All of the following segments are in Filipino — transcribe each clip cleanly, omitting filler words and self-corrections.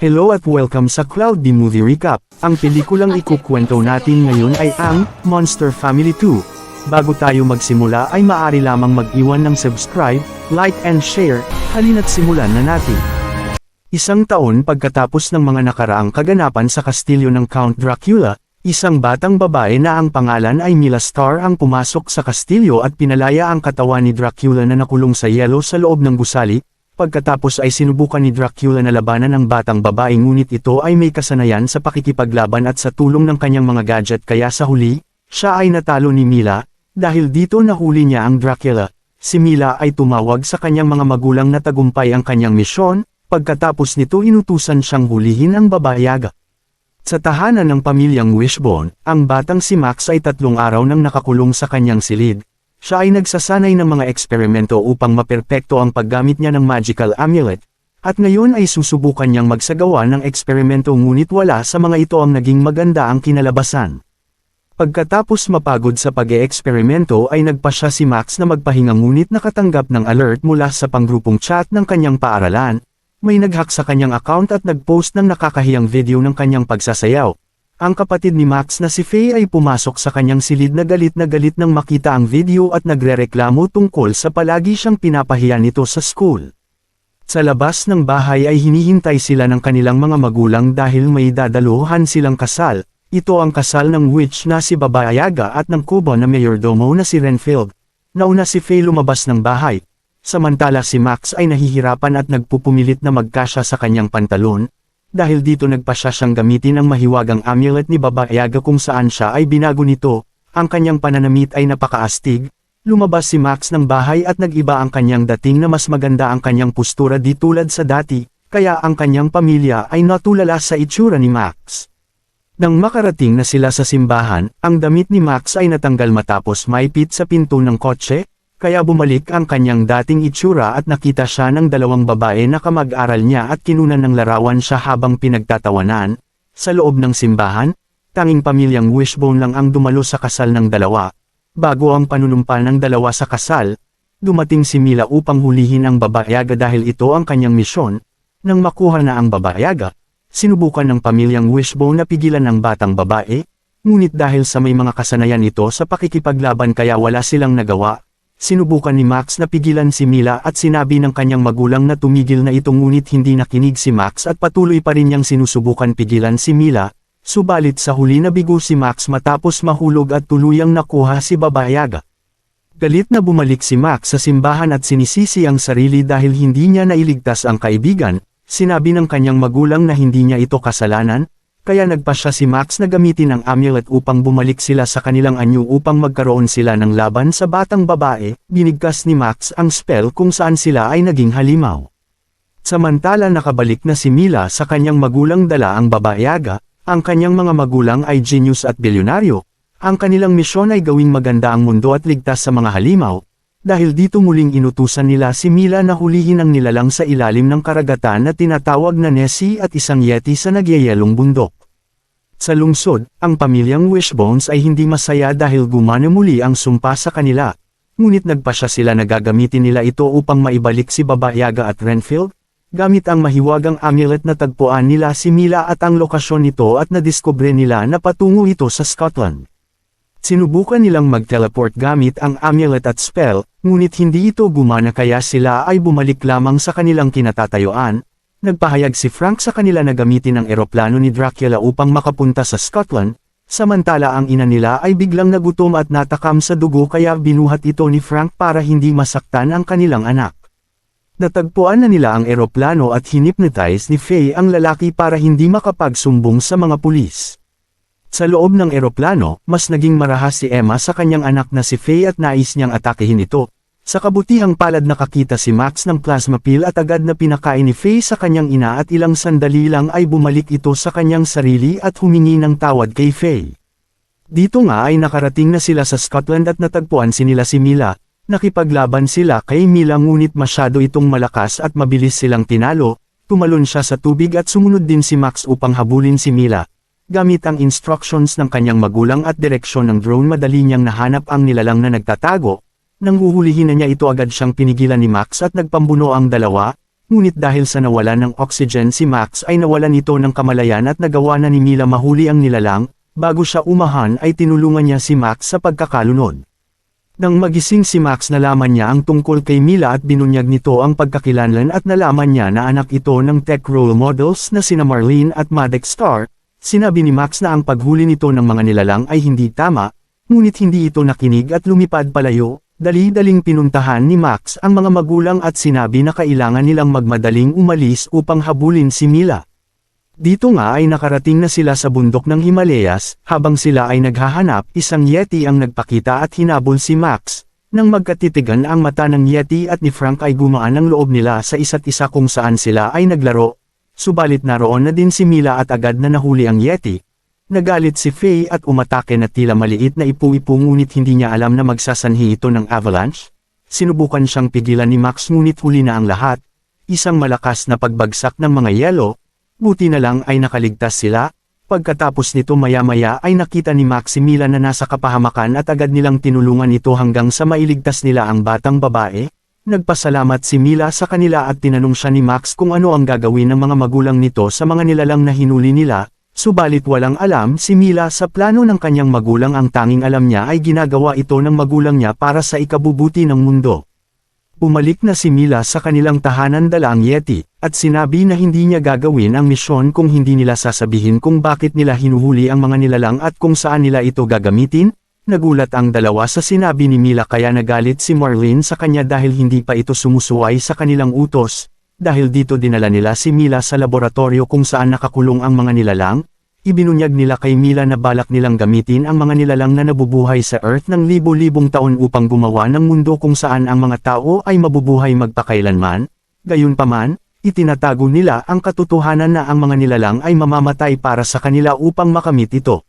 Hello at welcome sa Cloud D Movie Recap. Ang pelikulang ikukwento natin ngayon ay ang Monster Family 2. Bago tayo magsimula ay maaari lamang mag-iwan ng subscribe, like and share. Halina't simulan na natin. Isang taon pagkatapos ng mga nakaraang kaganapan sa kastilyo ng Count Dracula, isang batang babae na ang pangalan ay Mila Starr ang pumasok sa kastilyo at pinalaya ang katawan ni Dracula na nakulong sa yelo sa loob ng gusali. Pagkatapos ay sinubukan ni Dracula na labanan ang batang babae ngunit ito ay may kasanayan sa pakikipaglaban at sa tulong ng kanyang mga gadget kaya sa huli, siya ay natalo ni Mila. Dahil dito nahuli niya ang Dracula, si Mila ay tumawag sa kanyang mga magulang na tagumpay ang kanyang misyon, pagkatapos nito inutusan siyang hulihin ang babayaga. Sa tahanan ng pamilyang Wishbone, ang batang si Max ay 3 araw nang nakakulong sa kanyang silid. Siya ay nagsasanay ng mga eksperimento upang maperpekto ang paggamit niya ng magical amulet, at ngayon ay susubukan niyang magsagawa ng eksperimento ngunit wala sa mga ito ang naging maganda ang kinalabasan. Pagkatapos mapagod sa pag-eeksperimento ay nagpasya si Max na magpahinga ngunit nakatanggap ng alert mula sa panggrupong chat ng kanyang paaralan. May nag-hack sa kanyang account at nag-post ng nakakahiyang video ng kanyang pagsasayaw. Ang kapatid ni Max na si Faye ay pumasok sa kanyang silid na galit nang makita ang video at nagrereklamo tungkol sa palagi siyang pinapahiya nito sa school. Sa labas ng bahay ay hinihintay sila ng kanilang mga magulang dahil may dadaluhan silang kasal. Ito ang kasal ng witch na si Baba Yaga at ng kubo na mayordomo na si Renfield. Nauna si Faye lumabas ng bahay. Samantala si Max ay nahihirapan at nagpupumilit na magkasya sa kanyang pantalon. Dahil dito nagpasya siyang gamitin ang mahiwagang amulet ni Baba Yaga kung saan siya ay binago nito, ang kanyang pananamit ay napakaastig. Lumabas si Max ng bahay at nag-iba ang kanyang dating na mas maganda ang kanyang postura di tulad sa dati, kaya ang kanyang pamilya ay natulala sa itsura ni Max. Nang makarating na sila sa simbahan, ang damit ni Max ay natanggal matapos maipit sa pinto ng kotse, kaya bumalik ang kanyang dating itsura at nakita siya ng 2 babae na kamag-aral niya at kinunan ng larawan siya habang pinagtatawanan. Sa loob ng simbahan, tanging pamilyang Wishbone lang ang dumalo sa kasal ng 2. Bago ang panunumpa ng 2 sa kasal, dumating si Mila upang hulihin ang babayaga dahil ito ang kanyang misyon. Nang makuha na ang babayaga, sinubukan ng pamilyang Wishbone na pigilan ang batang babae, ngunit dahil sa may mga kasanayan ito sa pakikipaglaban kaya wala silang nagawa. Sinubukan ni Max na pigilan si Mila at sinabi ng kanyang magulang na tumigil na ito ngunit hindi nakinig si Max at patuloy pa rin niyang sinusubukan pigilan si Mila, subalit sa huli nabigo si Max matapos mahulog at tuluyang nakuha si Baba Yaga. Galit na bumalik si Max sa simbahan at sinisisi ang sarili dahil hindi niya nailigtas ang kaibigan, sinabi ng kanyang magulang na hindi niya ito kasalanan, kaya nagpasya si Max na gamitin ang amulet upang bumalik sila sa kanilang anyo upang magkaroon sila ng laban sa batang babae. Binigkas ni Max ang spell kung saan sila ay naging halimaw. Samantala nakabalik na si Mila sa kanyang magulang dala ang babayaga, ang kanyang mga magulang ay genius at bilyonaryo. Ang kanilang misyon ay gawing maganda ang mundo at ligtas sa mga halimaw. Dahil dito muling inutusan nila si Mila na hulihin ang nilalang sa ilalim ng karagatan na tinatawag na Nessie at isang yeti sa nagyayelong bundok. Sa lungsod, ang pamilyang Wishbones ay hindi masaya dahil gumana muli ang sumpa sa kanila. Ngunit nagpasya sila na gagamitin nila ito upang maibalik si Baba Yaga at Renfield. Gamit ang mahiwagang amulet na tagpuan nila si Mila at ang lokasyon nito at nadiskubre nila na patungo ito sa Scotland. Sinubukan nilang mag-teleport gamit ang amulet at spell, ngunit hindi ito gumana kaya sila ay bumalik lamang sa kanilang kinatatayuan. Nagpahayag si Frank sa kanila na gamitin ang eroplano ni Dracula upang makapunta sa Scotland, samantala ang ina nila ay biglang nagutom at natakam sa dugo kaya binuhat ito ni Frank para hindi masaktan ang kanilang anak. Natagpuan na nila ang eroplano at hinipnotize ni Faye ang lalaki para hindi makapagsumbong sa mga pulis. Sa loob ng eroplano, mas naging marahas si Emma sa kanyang anak na si Faye at nais niyang atakihin ito. Sa kabutihang palad nakakita si Max ng plasma pill at agad na pinakain ni Faye sa kanyang ina at ilang sandali lang ay bumalik ito sa kanyang sarili at humingi ng tawad kay Faye. Dito nga ay nakarating na sila sa Scotland at natagpuan nila si Mila. Nakipaglaban sila kay Mila ngunit masyado itong malakas at mabilis silang tinalo. Tumalon siya sa tubig at sumunod din si Max upang habulin si Mila. Gamit ang instructions ng kanyang magulang at direksyon ng drone madali niyang nahanap ang nilalang na nagtatago. Nang huhulihin na niya ito agad siyang pinigilan ni Max at nagpambuno ang 2. ngunit dahil sa nawalan ng oxygen si Max ay nawalan ito ng kamalayan at nagawa na ni Mila mahuli ang nilalang. Bago siya umahan ay tinulungan niya si Max sa pagkakalunod. Nang magising si Max nalaman niya ang tungkol kay Mila at binunyag nito ang pagkakilanlan at nalaman niya na anak ito ng tech role models na sina Marlene at Maddox Star. Sinabi ni Max na ang paghuli nito ng mga nilalang ay hindi tama, ngunit hindi ito nakinig at lumipad palayo. Dali-daling pinuntahan ni Max ang mga magulang at sinabi na kailangan nilang magmadaling umalis upang habulin si Mila. Dito nga ay nakarating na sila sa bundok ng Himalayas, habang sila ay naghahanap, isang Yeti ang nagpakita at hinabol si Max. Nang magkatitigan ang mata ng Yeti at ni Frank ay gumaan ang loob nila sa isa't isa kung saan sila ay naglaro. Subalit naroon na din si Mila at agad na nahuli ang Yeti. Nagalit si Faye at umatake na tila maliit na ipu-ipu ngunit hindi niya alam na magsasanhi ito ng avalanche. Sinubukan siyang pigilan ni Max ngunit huli na ang lahat. Isang malakas na pagbagsak ng mga yelo. Buti na lang ay nakaligtas sila. Pagkatapos nito maya-maya ay nakita ni Max si Mila na nasa kapahamakan at agad nilang tinulungan ito hanggang sa mailigtas nila ang batang babae. Nagpasalamat si Mila sa kanila at tinanong siya ni Max kung ano ang gagawin ng mga magulang nito sa mga nilalang na hinuli nila. Subalit walang alam si Mila sa plano ng kanyang magulang, ang tanging alam niya ay ginagawa ito ng magulang niya para sa ikabubuti ng mundo. Bumalik na si Mila sa kanilang tahanan dala ang Yeti, at sinabi na hindi niya gagawin ang misyon kung hindi nila sasabihin kung bakit nila hinuhuli ang mga nilalang at kung saan nila ito gagamitin. Nagulat ang dalawa sa sinabi ni Mila kaya nagalit si Marlene sa kanya dahil hindi pa ito sumusuway sa kanilang utos. Dahil dito dinala nila si Mila sa laboratorio kung saan nakakulong ang mga nilalang. Ibinunyag nila kay Mila na balak nilang gamitin ang mga nilalang na nabubuhay sa Earth ng libo-libong taon upang gumawa ng mundo kung saan ang mga tao ay mabubuhay magpakailanman. Gayunpaman, itinatago nila ang katotohanan na ang mga nilalang ay mamamatay para sa kanila upang makamit ito.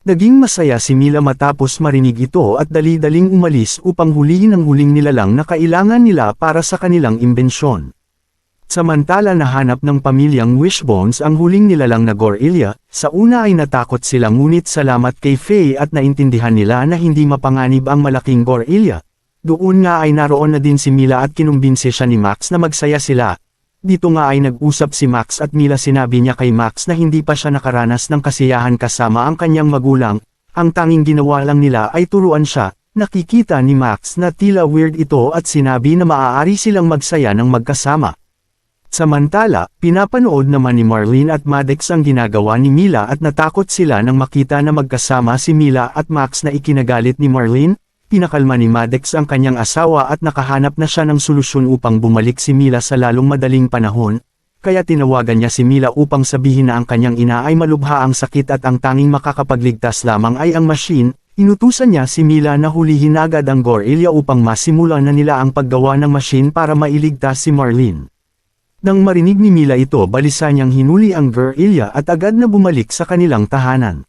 Naging masaya si Mila matapos marinig ito at dali-daling umalis upang hulihin ang huling nilalang na kailangan nila para sa kanilang imbensyon. Samantala nahanap ng pamilyang Wishbones ang huling nilalang na gorilla. Sa una ay natakot sila ngunit salamat kay Faye at naintindihan nila na hindi mapanganib ang malaking gorilla. Doon nga ay naroon na din si Mila at kinumbinse siya ni Max na magsaya sila. Dito nga ay nag-usap si Max at Mila, sinabi niya kay Max na hindi pa siya nakaranas ng kasiyahan kasama ang kanyang magulang. Ang tanging ginawa lang nila ay turuan siya. Nakikita ni Max na tila weird ito at sinabi na maaari silang magsaya ng magkasama. Samantala, pinapanood naman ni Marlene at Maddox ang ginagawa ni Mila at natakot sila nang makita na magkasama si Mila at Max na ikinagalit ni Marlene. Pinakalma ni Maddox ang kanyang asawa at nakahanap na siya ng solusyon upang bumalik si Mila sa lalong madaling panahon. Kaya tinawagan niya si Mila upang sabihin na ang kanyang ina ay malubha ang sakit at ang tanging makakapagligtas lamang ay ang machine. Inutusan niya si Mila na hulihin agad ang gorilla upang masimulan na nila ang paggawa ng machine para mailigtas si Marlene. Nang marinig ni Mila ito, balisa niyang hinuli ang gorilla at agad na bumalik sa kanilang tahanan.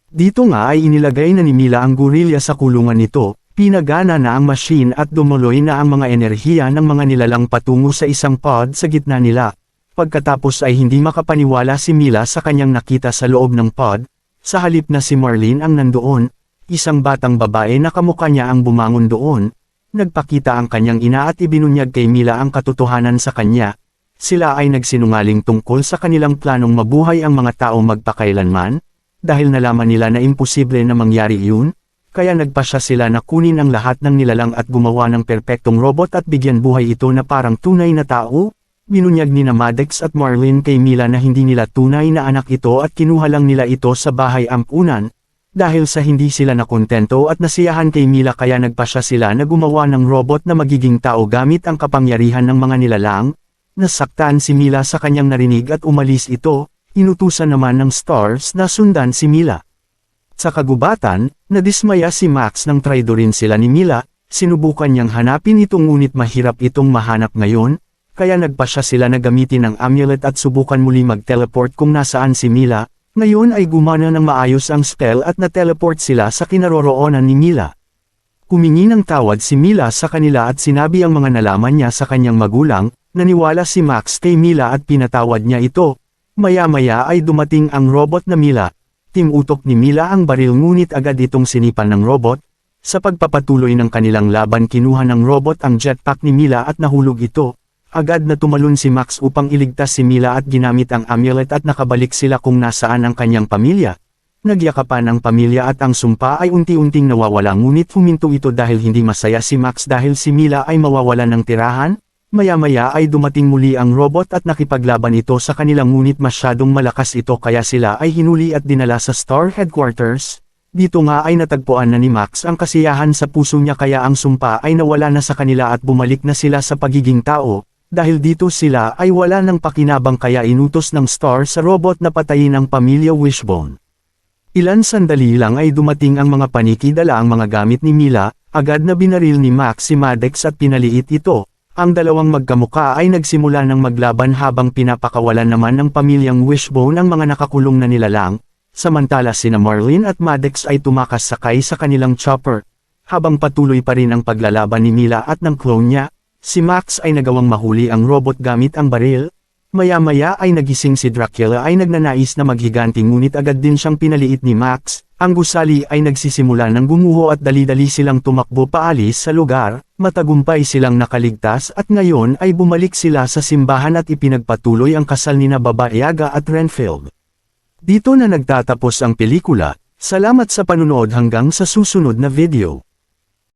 Dito nga ay inilagay na ni Mila ang gorilla sa kulungan nito, pinagana na ang machine at dumuloy na ang mga enerhiya ng mga nilalang patungo sa isang pod sa gitna nila. Pagkatapos ay hindi makapaniwala si Mila sa kanyang nakita sa loob ng pod. Sa halip na si Marlene ang nandoon, isang batang babae na kamukha niya ang bumangon doon. Nagpakita ang kanyang ina at ibinunyag kay Mila ang katotohanan sa kanya. Sila ay nagsinungaling tungkol sa kanilang planong mabuhay ang mga tao magpakailanman, dahil nalaman nila na imposible na mangyari iyon, kaya nagpasya sila na kunin ang lahat ng nilalang at gumawa ng perpektong robot at bigyan buhay ito na parang tunay na tao. Binunyag ni Maddox at Marlene kay Mila na hindi nila tunay na anak ito at kinuha lang nila ito sa bahay ampunan. Dahil sa hindi sila nakontento at nasiyahan kay Mila kaya nagpasya sila na gumawa ng robot na magiging tao gamit ang kapangyarihan ng mga nilalang. Nasaktan si Mila sa kanyang narinig at umalis ito, inutusan naman ng Stars na sundan si Mila. Sa kagubatan, nadismaya si Max nang traidorin sila ni Mila, sinubukan niyang hanapin ito ngunit mahirap itong mahanap ngayon, kaya nagpasya sila na gamitin ang amulet at subukan muli mag-teleport kung nasaan si Mila. Ngayon ay gumana ng maayos ang spell at na-teleport sila sa kinaroroonan ni Mila. Humingi ng tawad si Mila sa kanila at sinabi ang mga nalaman niya sa kanyang magulang. Naniwala si Max kay Mila at pinatawad niya ito. Maya-maya ay dumating ang robot na Mila. Tinutok ni Mila ang baril ngunit agad itong sinipan ng robot. Sa pagpapatuloy ng kanilang laban kinuha ng robot ang jetpack ni Mila at nahulog ito. Agad na tumalon si Max upang iligtas si Mila at ginamit ang amulet at nakabalik sila kung nasaan ang kanyang pamilya. Nagyakapan ang pamilya at ang sumpa ay unti-unting nawawala ngunit huminto ito dahil hindi masaya si Max dahil si Mila ay mawawalan ng tirahan. Maya-maya ay dumating muli ang robot at nakipaglaban ito sa kanilang ngunit masyadong malakas ito kaya sila ay hinuli at dinala sa Star Headquarters. Dito nga ay natagpuan na ni Max ang kasiyahan sa puso niya kaya ang sumpa ay nawala na sa kanila at bumalik na sila sa pagiging tao. Dahil dito sila ay wala ng pakinabang kaya inutos ng Star sa robot na patayin ang pamilya Wishbone. Ilan sandali lang ay dumating ang mga paniki dala ang mga gamit ni Mila, agad na binaril ni Max si Maddox at pinaliit ito. Ang dalawang magkamuka ay nagsimula ng maglaban habang pinapakawalan naman ng pamilyang Wishbone ang mga nakakulong na nilalang, samantala sina Marlene at Maddox ay tumakas sakay sa kanilang chopper. Habang patuloy pa rin ang paglalaban ni Mila at ng clone niya, si Max ay nagawang mahuli ang robot gamit ang baril. Maya-maya ay nagising si Dracula ay nagnanais na maghiganti ngunit agad din siyang pinaliit ni Max. Ang gusali ay nagsisimula ng gumuho at dali-dali silang tumakbo paalis sa lugar, matagumpay silang nakaligtas at ngayon ay bumalik sila sa simbahan at ipinagpatuloy ang kasal nina Baba Yaga at Renfield. Dito na nagtatapos ang pelikula. Salamat sa panunood hanggang sa susunod na video.